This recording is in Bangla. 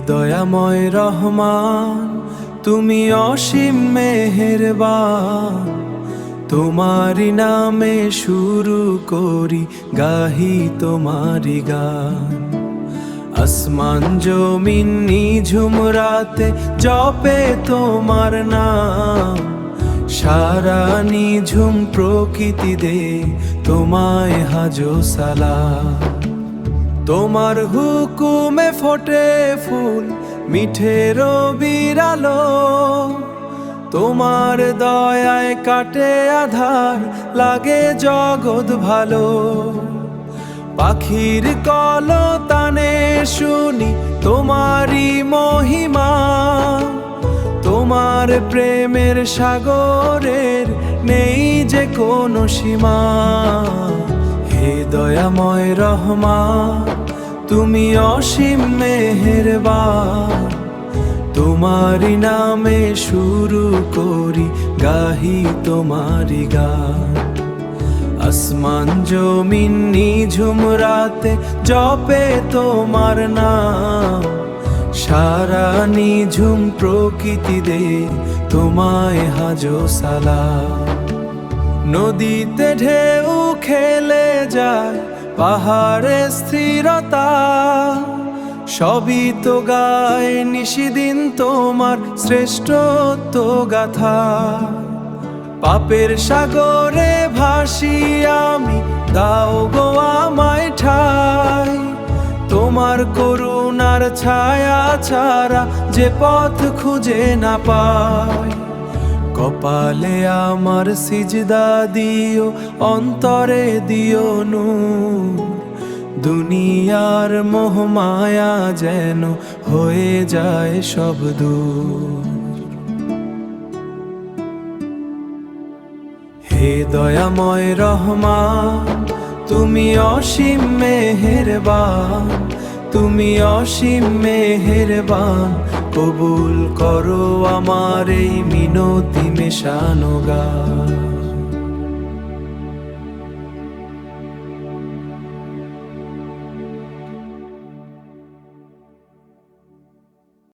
দয়াময় রহমান, তুমি অসীম মেহেরবান। তোমারি নামে শুরু করি গাহি তোমারি গান। আসমান জমিন নিঝুম রাতে জপে তোমার নাম। সারা নিঝুম প্রকৃতি দে তোমায় হাজো সালাম। তোমার হুকুমে ফোটে ফুল মিঠে রবির আলো। তোমার দয়ায় কাটে আধার, লাগে জগৎ ভালো। পাখির কলতানে শুনি তোমারি মহিমা। তোমার প্রেমের সাগরের নেই যে কোনো সীমা। হে দয়াময় রহমান, তুমি অসীম মেহেরবান। তোমারি নামে শুরু করি গাহি তোমারি গান। আসমান জমিন নিঝুম রাতে জপে তোমার নাম। সারা নিঝুম প্রকৃতি দে তোমায় হাজো সালাম। নদীতে ঢেউ খেলে যায়, পাহাড়ে স্থিরতা। সবই তো গায় নিশিদিন তোমার শ্রেষ্ঠত্ব গাথা। পাপের সাগরে ভাসি আমি, দাও গো আমায় ঠাই। তোমার করুণার ছায়া ছাড়া যে পথ খুঁজে না পাই। কপালে আমার সিজদা দিও, অন্তরে দিও নূর। দুনিয়ার মোহমায়া যেন হয়ে যায় সব দূর। হে দয়াময় রহমান, তুমি অসীম মেহেরবান। তুমি অসীম মেহেরবান, কবুল করো আমার এই মিনতি মেশানো গান।